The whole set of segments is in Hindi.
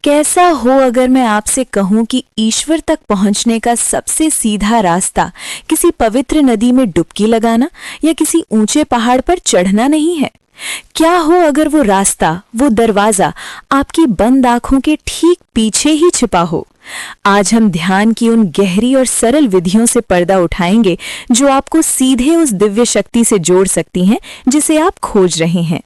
कैसा हो अगर मैं आपसे कहूं कि ईश्वर तक पहुंचने का सबसे सीधा रास्ता किसी पवित्र नदी में डुबकी लगाना या किसी ऊंचे पहाड़ पर चढ़ना नहीं है। क्या हो अगर वो रास्ता, वो दरवाजा आपकी बंद आंखों के ठीक पीछे ही छिपा हो। आज हम ध्यान की उन गहरी और सरल विधियों से पर्दा उठाएंगे जो आपको सीधे उस दिव्य शक्ति से जोड़ सकती हैं जिसे आप खोज रहे हैं।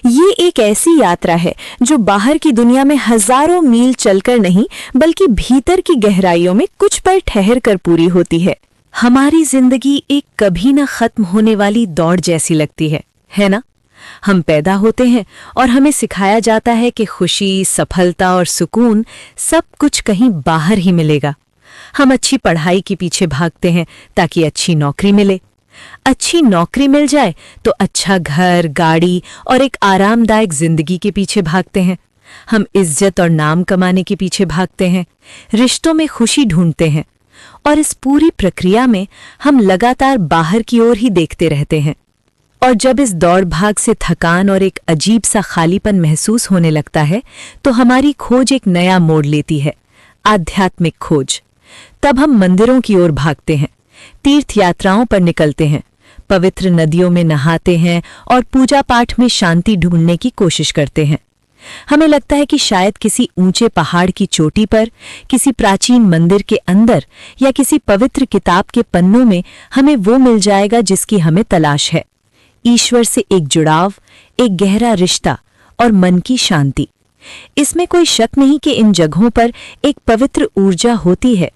ये एक ऐसी यात्रा है जो बाहर की दुनिया में हजारों मील चलकर नहीं बल्कि भीतर की गहराइयों में कुछ पल ठहर कर पूरी होती है। हमारी जिंदगी एक कभी न खत्म होने वाली दौड़ जैसी लगती है ना? हम पैदा होते हैं और हमें सिखाया जाता है कि खुशी, सफलता और सुकून सब कुछ कहीं बाहर ही मिलेगा। हम अच्छी पढ़ाई के पीछे भागते हैं ताकि अच्छी नौकरी मिले। अच्छी नौकरी मिल जाए तो अच्छा घर, गाड़ी और एक आरामदायक जिंदगी के पीछे भागते हैं। हम इज्जत और नाम कमाने के पीछे भागते हैं, रिश्तों में खुशी ढूंढते हैं और इस पूरी प्रक्रिया में हम लगातार बाहर की ओर ही देखते रहते हैं। और जब इस दौड़ भाग से थकान और एक अजीब सा खालीपन महसूस होने लगता है तो हमारी खोज एक नया मोड़ लेती है, आध्यात्मिक खोज। तब हम मंदिरों की ओर भागते हैं, तीर्थ यात्राओं पर निकलते हैं, पवित्र नदियों में नहाते हैं और पूजा पाठ में शांति ढूंढने की कोशिश करते हैं। हमें लगता है कि शायद किसी ऊंचे पहाड़ की चोटी पर, किसी प्राचीन मंदिर के अंदर या किसी पवित्र किताब के पन्नों में हमें वो मिल जाएगा जिसकी हमें तलाश है। ईश्वर से एक जुड़ाव, एक गहरा रिश्ता और मन की शांति। इसमें कोई शक नहीं कि इन जगहों पर एक पवित्र ऊर्जा होती है।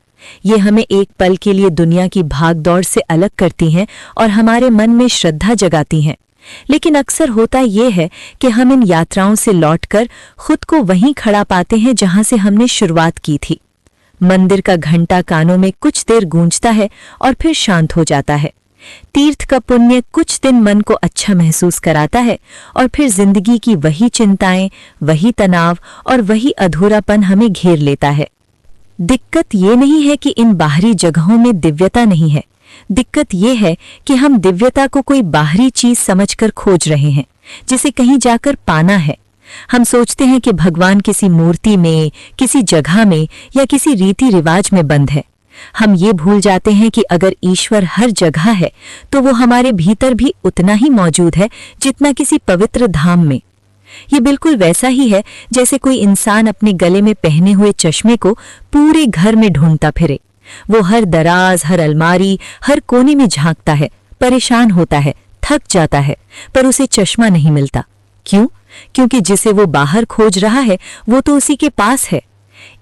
ये हमें एक पल के लिए दुनिया की भागदौड़ से अलग करती हैं और हमारे मन में श्रद्धा जगाती हैं। लेकिन अक्सर होता यह है कि हम इन यात्राओं से लौटकर खुद को वहीं खड़ा पाते हैं जहां से हमने शुरुआत की थी। मंदिर का घंटा कानों में कुछ देर गूंजता है और फिर शांत हो जाता है। तीर्थ का पुण्य कुछ दिन मन को अच्छा महसूस कराता है और फिर जिंदगी की वही चिंताएं, वही तनाव और वही अधूरापन हमें घेर लेता है। दिक्कत ये नहीं है कि इन बाहरी जगहों में दिव्यता नहीं है। दिक्कत ये है कि हम दिव्यता को कोई बाहरी चीज समझकर खोज रहे हैं, जिसे कहीं जाकर पाना है। हम सोचते हैं कि भगवान किसी मूर्ति में, किसी जगह में या किसी रीति रिवाज में बंद है। हम ये भूल जाते हैं कि अगर ईश्वर हर जगह है तो वो हमारे भीतर भी उतना ही मौजूद है जितना किसी पवित्र धाम में। ये बिल्कुल वैसा ही है जैसे कोई इंसान अपने गले में पहने हुए चश्मे को पूरे घर में ढूंढता फिरे। वो हर दराज, हर अलमारी, हर कोने में झांकता है, परेशान होता है, थक जाता है, पर उसे चश्मा नहीं मिलता। क्यों? क्योंकि जिसे वो बाहर खोज रहा है वो तो उसी के पास है।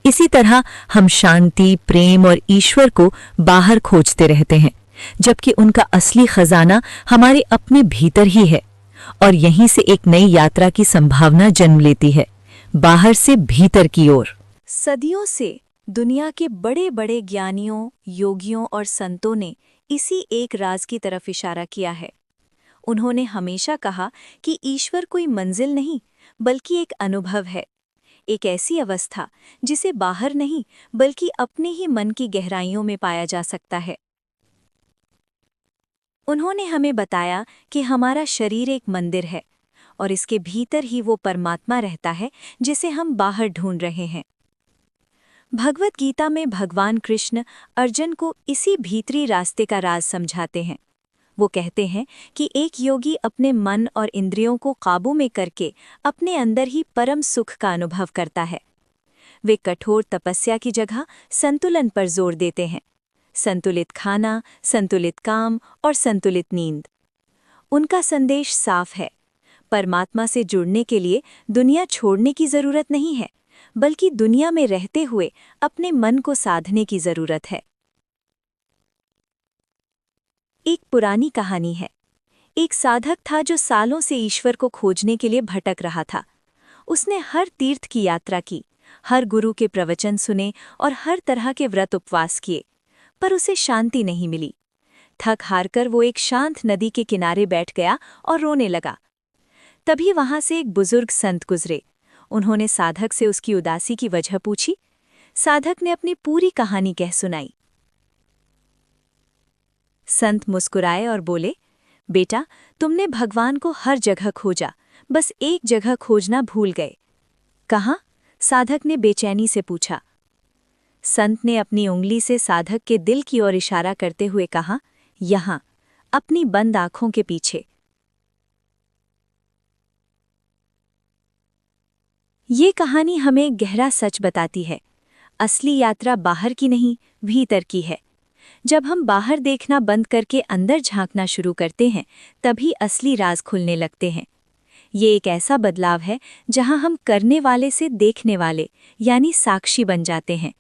इसी तरह हम शांति, प्रेम और ईश्वर को बाहर खोजते रहते हैं, जबकि उनका असली खजाना हमारे अपने भीतर ही है। और यहीं से एक नई यात्रा की संभावना जन्म लेती है, बाहर से भीतर की ओर। सदियों से दुनिया के बड़े बड़े ज्ञानियों, योगियों और संतों ने इसी एक राज की तरफ इशारा किया है। उन्होंने हमेशा कहा कि ईश्वर कोई मंजिल नहीं बल्कि एक अनुभव है, एक ऐसी अवस्था जिसे बाहर नहीं बल्कि अपने ही मन की गहराइयों में पाया जा सकता है। उन्होंने हमें बताया कि हमारा शरीर एक मंदिर है और इसके भीतर ही वो परमात्मा रहता है जिसे हम बाहर ढूंढ रहे हैं। भगवत गीता में भगवान कृष्ण अर्जुन को इसी भीतरी रास्ते का राज समझाते हैं। वो कहते हैं कि एक योगी अपने मन और इंद्रियों को काबू में करके अपने अंदर ही परम सुख का अनुभव करता है। वे कठोर तपस्या की जगह संतुलन पर जोर देते हैं, संतुलित खाना, संतुलित काम और संतुलित नींद। उनका संदेश साफ है, परमात्मा से जुड़ने के लिए दुनिया छोड़ने की जरूरत नहीं है, बल्कि दुनिया में रहते हुए अपने मन को साधने की जरूरत है। एक पुरानी कहानी है। एक साधक था जो सालों से ईश्वर को खोजने के लिए भटक रहा था। उसने हर तीर्थ की यात्रा की, हर गुरु के प्रवचन सुने और हर तरह के व्रत उपवास किए, पर उसे शांति नहीं मिली। थक हारकर वो एक शांत नदी के किनारे बैठ गया और रोने लगा। तभी वहां से एक बुजुर्ग संत गुजरे। उन्होंने साधक से उसकी उदासी की वजह पूछी। साधक ने अपनी पूरी कहानी कह सुनाई। संत मुस्कुराए और बोले, बेटा, तुमने भगवान को हर जगह खोजा, बस एक जगह खोजना भूल गए। कहाँ? साधक ने बेचैनी से पूछा। संत ने अपनी उंगली से साधक के दिल की ओर इशारा करते हुए कहा, यहाँ, अपनी बंद आंखों के पीछे। ये कहानी हमें गहरा सच बताती है। असली यात्रा बाहर की नहीं, भीतर की है। जब हम बाहर देखना बंद करके अंदर झांकना शुरू करते हैं, तभी असली राज खुलने लगते हैं। ये एक ऐसा बदलाव है जहां हम करने वाले से देखने वाले यानी साक्षी बन जाते हैं।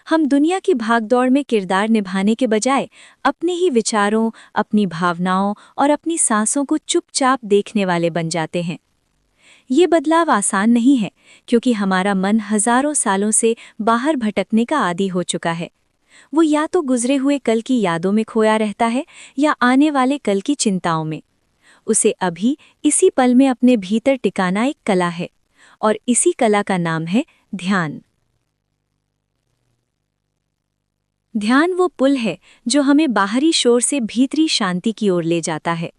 हम दुनिया की भागदौड़ में किरदार निभाने के बजाय अपने ही विचारों, अपनी भावनाओं और अपनी सांसों को चुपचाप देखने वाले बन जाते हैं। ये बदलाव आसान नहीं है, क्योंकि हमारा मन हजारों सालों से बाहर भटकने का आदी हो चुका है। वो या तो गुजरे हुए कल की यादों में खोया रहता है या आने वाले कल की चिंताओं में। उसे अभी इसी पल में अपने भीतर टिकाना एक कला है, और इसी कला का नाम है ध्यान। ध्यान वो पुल है जो हमें बाहरी शोर से भीतरी शांति की ओर ले जाता है।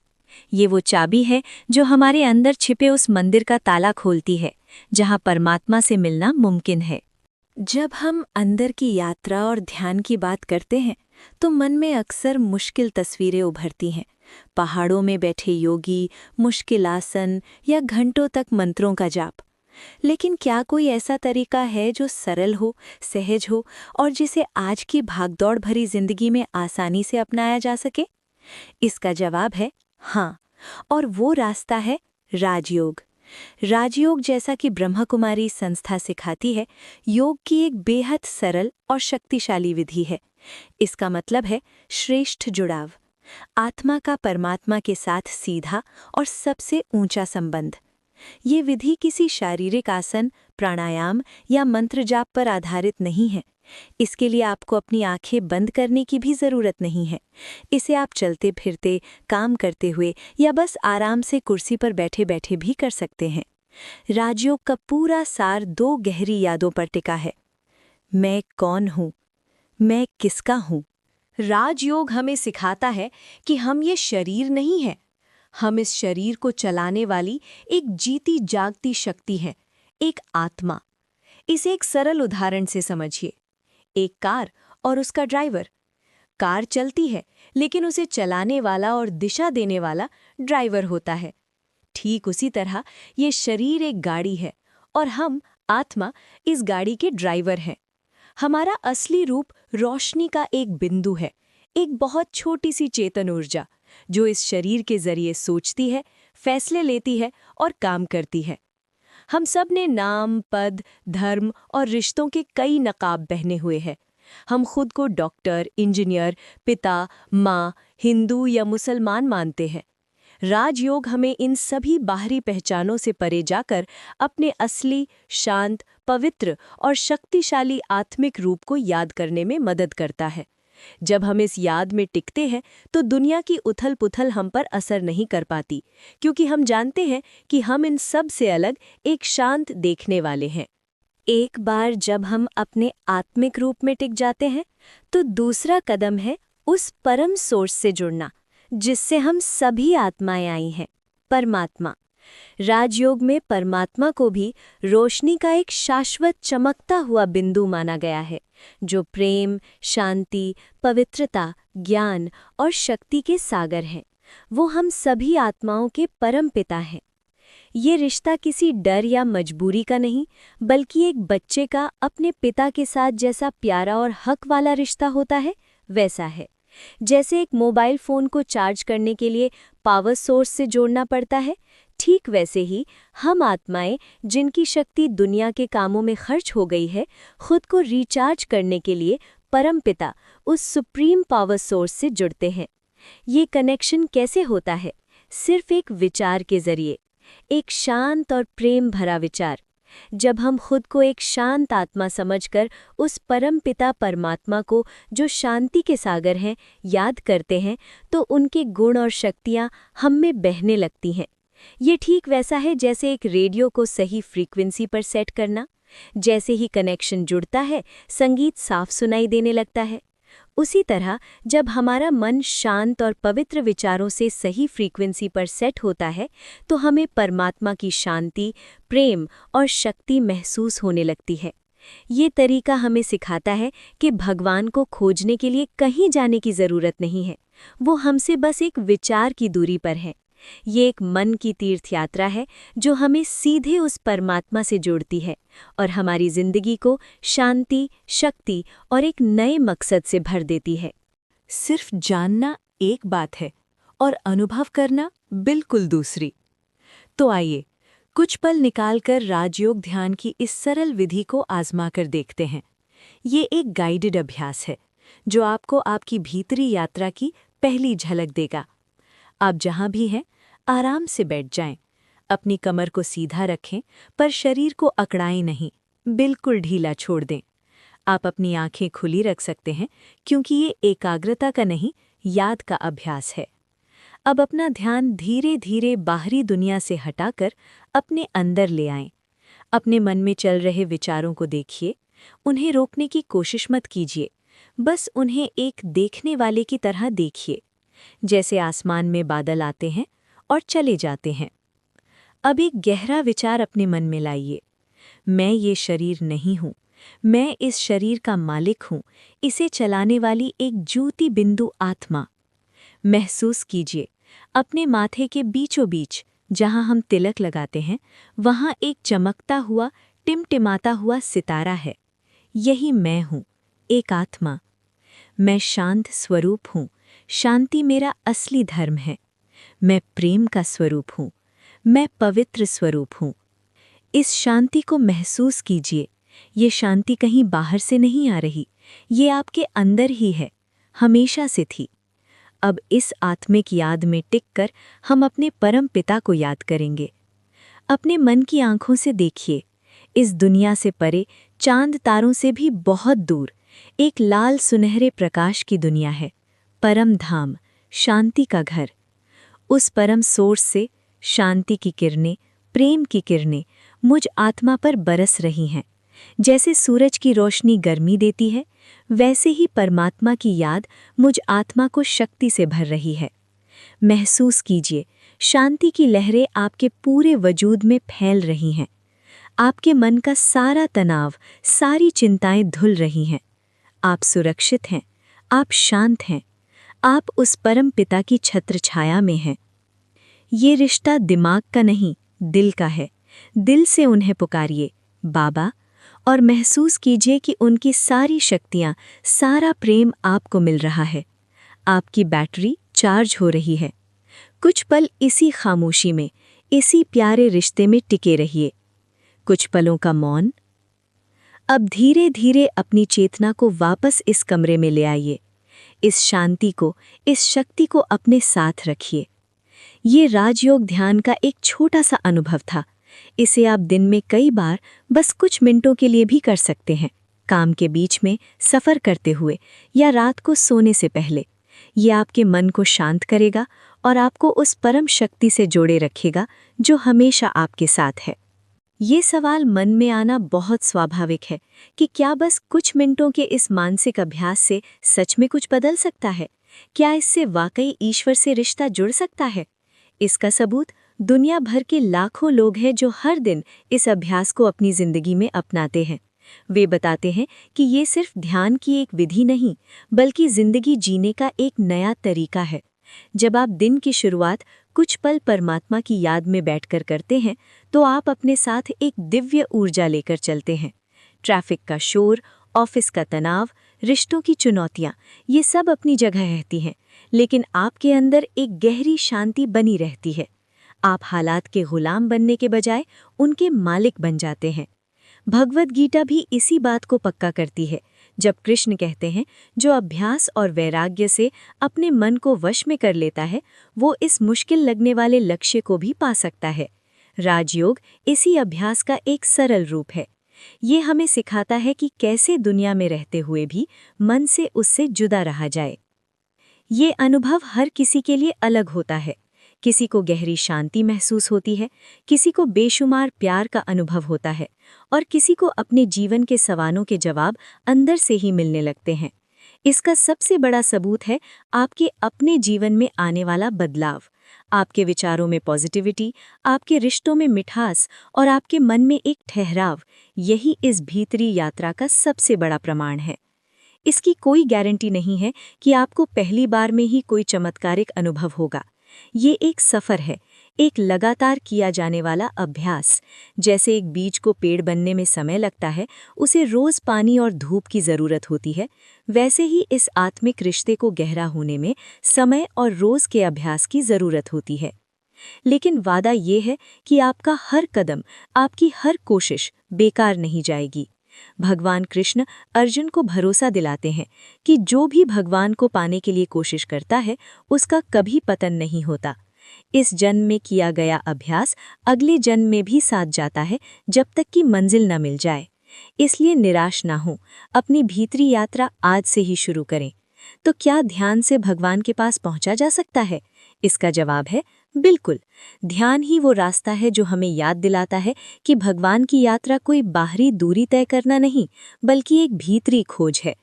ये वो चाबी है जो हमारे अंदर छिपे उस मंदिर का ताला खोलती है, जहां परमात्मा से मिलना मुमकिन है। जब हम अंदर की यात्रा और ध्यान की बात करते हैं, तो मन में अक्सर मुश्किल तस्वीरें उभरती हैं। पहाड़ों में बैठे योगी, मुश्किल आसन या घंटों तक मंत्रों का जाप। लेकिन क्या कोई ऐसा तरीका है जो सरल हो, सहज हो और जिसे आज की भागदौड़ भरी जिंदगी में आसानी से अपनाया जा सके? इसका जवाब है हाँ, और वो रास्ता है राजयोग। राजयोग, जैसा कि ब्रह्मा कुमारी संस्था सिखाती है, योग की एक बेहद सरल और शक्तिशाली विधि है। इसका मतलब है श्रेष्ठ जुड़ाव, आत्मा का परमात्मा के साथ सीधा और सबसे ऊंचा संबंध। ये विधि किसी शारीरिक आसन, प्राणायाम या मंत्र जाप पर आधारित नहीं है। इसके लिए आपको अपनी आंखें बंद करने की भी ज़रूरत नहीं है। इसे आप चलते फिरते, काम करते हुए या बस आराम से कुर्सी पर बैठे बैठे भी कर सकते हैं। राजयोग का पूरा सार 2 गहरी यादों पर टिका है। मैं कौन हूँ? मैं किसका हूँ? राजयोग हमें सिखाता है कि हम ये शरीर नहीं हैं। हम इस शरीर को चलाने वाली एक जीती जागती शक्ति हैं, एक आत्मा। इसे एक सरल उदाहरण से समझिए। एक कार और उसका ड्राइवर। कार चलती है, लेकिन उसे चलाने वाला और दिशा देने वाला ड्राइवर होता है। ठीक उसी तरह ये शरीर एक गाड़ी है और हम, आत्मा, इस गाड़ी के ड्राइवर हैं। हमारा असली रूप रोशनी का एक बिंदु है, एक बहुत छोटी सी चेतन ऊर्जा जो इस शरीर के जरिए सोचती है, फैसले लेती है और काम करती है। हम सब ने नाम, पद, धर्म और रिश्तों के कई नकाब पहने हुए हैं। हम खुद को डॉक्टर, इंजीनियर, पिता, माँ, हिंदू या मुसलमान मानते हैं। राजयोग हमें इन सभी बाहरी पहचानों से परे जाकर अपने असली, शांत, पवित्र और शक्तिशाली आत्मिक रूप को याद करने में मदद करता है। जब हम इस याद में टिकते हैं, तो दुनिया की उथल-पुथल हम पर असर नहीं कर पाती, क्योंकि हम जानते हैं कि हम इन सब से अलग एक शांत देखने वाले हैं। एक बार जब हम अपने आत्मिक रूप में टिक जाते हैं, तो दूसरा कदम है उस परम सोर्स से जुड़ना, जिससे हम सभी आत्माएं आई हैं, परमात्मा। राजयोग में परमात्मा को भी रोशनी का एक शाश्वत चमकता हुआ बिंदु माना गया है, जो प्रेम, शांति, पवित्रता, ज्ञान और शक्ति के सागर हैं। वो हम सभी आत्माओं के परम पिता हैं। ये रिश्ता किसी डर या मजबूरी का नहीं, बल्कि एक बच्चे का अपने पिता के साथ जैसा प्यारा और हक वाला रिश्ता होता है, वैसा है। जैसे एक मोबाइल फ़ोन को चार्ज करने के लिए पावर सोर्स से जोड़ना पड़ता है, ठीक वैसे ही हम आत्माएं, जिनकी शक्ति दुनिया के कामों में खर्च हो गई है, खुद को रिचार्ज करने के लिए परमपिता, उस सुप्रीम पावर सोर्स से जुड़ते हैं। ये कनेक्शन कैसे होता है? सिर्फ एक विचार के जरिए, एक शांत और प्रेम भरा विचार। जब हम खुद को एक शांत आत्मा समझकर उस परमपिता परमात्मा को, जो शांति के सागर हैं, याद करते हैं, तो उनके गुण और शक्तियाँ हम में बहने लगती हैं। ये ठीक वैसा है जैसे एक रेडियो को सही फ्रीक्वेंसी पर सेट करना। जैसे ही कनेक्शन जुड़ता है, संगीत साफ सुनाई देने लगता है। उसी तरह जब हमारा मन शांत और पवित्र विचारों से सही फ्रीक्वेंसी पर सेट होता है तो हमें परमात्मा की शांति, प्रेम और शक्ति महसूस होने लगती है। ये तरीका हमें सिखाता है कि भगवान को खोजने के लिए कहीं जाने की ज़रूरत नहीं है, वो हमसे बस एक विचार की दूरी पर है। ये एक मन की तीर्थ यात्रा है जो हमें सीधे उस परमात्मा से जोड़ती है और हमारी जिंदगी को शांति, शक्ति और एक नए मकसद से भर देती है। सिर्फ जानना एक बात है और अनुभव करना बिल्कुल दूसरी। तो आइए कुछ पल निकालकर राजयोग ध्यान की इस सरल विधि को आजमा कर देखते हैं। ये एक गाइडेड अभ्यास है जो आपको आपकी भीतरी यात्रा की पहली झलक देगा। आप जहां भी हैं, आराम से बैठ जाएं। अपनी कमर को सीधा रखें, पर शरीर को अकड़ाएं नहीं, बिल्कुल ढीला छोड़ दें। आप अपनी आंखें खुली रख सकते हैं क्योंकि ये एकाग्रता का नहीं, याद का अभ्यास है। अब अपना ध्यान धीरे धीरे बाहरी दुनिया से हटाकर अपने अंदर ले आएं। अपने मन में चल रहे विचारों को देखिए, उन्हें रोकने की कोशिश मत कीजिए, बस उन्हें एक देखने वाले की तरह देखिए, जैसे आसमान में बादल आते हैं और चले जाते हैं। अब एक गहरा विचार अपने मन में लाइए, मैं ये शरीर नहीं हूँ, मैं इस शरीर का मालिक हूँ, इसे चलाने वाली एक ज्योति बिंदु आत्मा। महसूस कीजिए अपने माथे के बीचों बीच जहाँ हम तिलक लगाते हैं, वहाँ एक चमकता हुआ, टिमटिमाता हुआ सितारा है। यही मैं हूँ, एक आत्मा। मैं शांत स्वरूप हूँ, शांति मेरा असली धर्म है। मैं प्रेम का स्वरूप हूँ, मैं पवित्र स्वरूप हूँ। इस शांति को महसूस कीजिए। ये शांति कहीं बाहर से नहीं आ रही, ये आपके अंदर ही है, हमेशा से थी। अब इस आत्मिक याद में टिककर हम अपने परम पिता को याद करेंगे। अपने मन की आंखों से देखिए, इस दुनिया से परे, चांद तारों से भी बहुत दूर एक लाल सुनहरे प्रकाश की दुनिया है, परम धाम, शांति का घर। उस परम सोर्स से शांति की किरणें, प्रेम की किरणें मुझ आत्मा पर बरस रही हैं। जैसे सूरज की रोशनी गर्मी देती है, वैसे ही परमात्मा की याद मुझ आत्मा को शक्ति से भर रही है। महसूस कीजिए, शांति की लहरें आपके पूरे वजूद में फैल रही हैं। आपके मन का सारा तनाव, सारी चिंताएं धुल रही हैं। आप सुरक्षित हैं, आप शांत हैं, आप उस परम पिता की छत्र छाया में हैं। ये रिश्ता दिमाग का नहीं, दिल का है। दिल से उन्हें पुकारिए, बाबा, और महसूस कीजिए कि उनकी सारी शक्तियाँ, सारा प्रेम आपको मिल रहा है। आपकी बैटरी चार्ज हो रही है। कुछ पल इसी खामोशी में, इसी प्यारे रिश्ते में टिके रहिए। कुछ पलों का मौन। अब धीरे धीरे अपनी चेतना को वापस इस कमरे में ले आइए। इस शांति को, इस शक्ति को अपने साथ रखिए। ये राजयोग ध्यान का एक छोटा सा अनुभव था। इसे आप दिन में कई बार बस कुछ मिनटों के लिए भी कर सकते हैं, काम के बीच में, सफ़र करते हुए या रात को सोने से पहले। ये आपके मन को शांत करेगा और आपको उस परम शक्ति से जोड़े रखेगा जो हमेशा आपके साथ है। ये सवाल मन में आना बहुत स्वाभाविक है कि क्या बस कुछ मिनटों के इस मानसिक अभ्यास से सच में कुछ बदल सकता है? क्या इससे वाकई ईश्वर से रिश्ता जुड़ सकता है? इसका सबूत दुनिया भर के लाखों लोग हैं जो हर दिन इस अभ्यास को अपनी जिंदगी में अपनाते हैं। वे बताते हैं कि ये सिर्फ ध्यान की एक विधि नहीं, बल्कि जिंदगी जीने का एक नया तरीका है। जब आप दिन की शुरुआत कुछ पल परमात्मा की याद में बैठकर करते हैं, तो आप अपने साथ एक दिव्य ऊर्जा लेकर चलते हैं। ट्रैफिक का शोर, ऑफिस का तनाव, रिश्तों की चुनौतियां, ये सब अपनी जगह रहती हैं, लेकिन आपके अंदर एक गहरी शांति बनी रहती है। आप हालात के गुलाम बनने के बजाय उनके मालिक बन जाते हैं। भगवद गीता भी इसी बात को पक्का करती है, जब कृष्ण कहते हैं, जो अभ्यास और वैराग्य से अपने मन को वश में कर लेता है, वो इस मुश्किल लगने वाले लक्ष्य को भी पा सकता है। राजयोग इसी अभ्यास का एक सरल रूप है। ये हमें सिखाता है कि कैसे दुनिया में रहते हुए भी मन से उससे जुदा रहा जाए। ये अनुभव हर किसी के लिए अलग होता है। किसी को गहरी शांति महसूस होती है, किसी को बेशुमार प्यार का अनुभव होता है और किसी को अपने जीवन के सवालों के जवाब अंदर से ही मिलने लगते हैं। इसका सबसे बड़ा सबूत है आपके अपने जीवन में आने वाला बदलाव, आपके विचारों में पॉजिटिविटी, आपके रिश्तों में मिठास और आपके मन में एक ठहराव। यही इस भीतरी यात्रा का सबसे बड़ा प्रमाण है। इसकी कोई गारंटी नहीं है कि आपको पहली बार में ही कोई चमत्कारिक अनुभव होगा। ये एक सफ़र है, एक लगातार किया जाने वाला अभ्यास। जैसे एक बीज को पेड़ बनने में समय लगता है, उसे रोज़ पानी और धूप की ज़रूरत होती है, वैसे ही इस आत्मिक रिश्ते को गहरा होने में समय और रोज़ के अभ्यास की ज़रूरत होती है। लेकिन वादा ये है कि आपका हर कदम, आपकी हर कोशिश बेकार नहीं जाएगी। भगवान कृष्ण अर्जुन को भरोसा दिलाते हैं कि जो भी भगवान को पाने के लिए कोशिश करता है, उसका कभी पतन नहीं होता। इस जन्म में किया गया अभ्यास अगले जन्म में भी साथ जाता है, जब तक कि मंजिल न मिल जाए। इसलिए निराश ना हो, अपनी भीतरी यात्रा आज से ही शुरू करें। तो क्या ध्यान से भगवान के पास पहुंचा जा सकता है? इसका जवाब है बिल्कुल। ध्यान ही वो रास्ता है जो हमें याद दिलाता है कि भगवान की यात्रा कोई बाहरी दूरी तय करना नहीं, बल्कि एक भीतरी खोज है।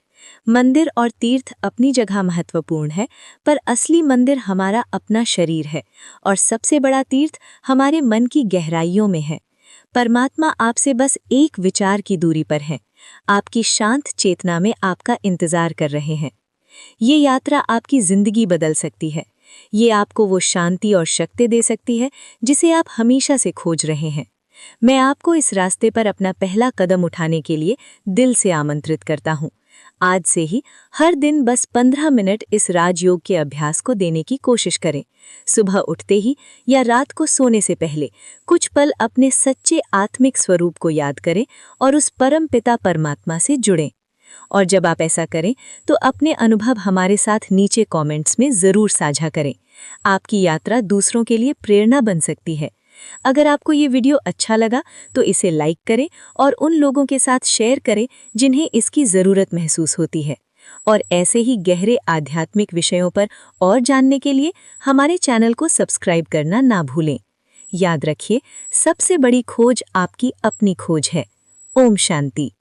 मंदिर और तीर्थ अपनी जगह महत्वपूर्ण है, पर असली मंदिर हमारा अपना शरीर है, और सबसे बड़ा तीर्थ हमारे मन की गहराइयों में है। परमात्मा आपसे बस एक विचार की दूरी पर है, आपकी शांत चेतना में आपका इंतजार कर रहे हैं। ये यात्रा आपकी जिंदगी बदल सकती है। ये आपको वो शांति और शक्ति दे सकती है जिसे आप हमेशा से खोज रहे हैं। मैं आपको इस रास्ते पर अपना पहला कदम उठाने के लिए दिल से आमंत्रित करता हूँ। आज से ही हर दिन बस 15 मिनट इस राजयोग के अभ्यास को देने की कोशिश करें। सुबह उठते ही या रात को सोने से पहले कुछ पल अपने सच्चे आत्मिक स्वरूप को याद करें और उस परम पिता परमात्मा से जुड़ें। और जब आप ऐसा करें तो अपने अनुभव हमारे साथ नीचे कमेंट्स में ज़रूर साझा करें। आपकी यात्रा दूसरों के लिए प्रेरणा बन सकती है। अगर आपको ये वीडियो अच्छा लगा तो इसे लाइक करें और उन लोगों के साथ शेयर करें जिन्हें इसकी ज़रूरत महसूस होती है। और ऐसे ही गहरे आध्यात्मिक विषयों पर और जानने के लिए हमारे चैनल को सब्सक्राइब करना ना भूलें। याद रखिए, सबसे बड़ी खोज आपकी अपनी खोज है। ओम शांति।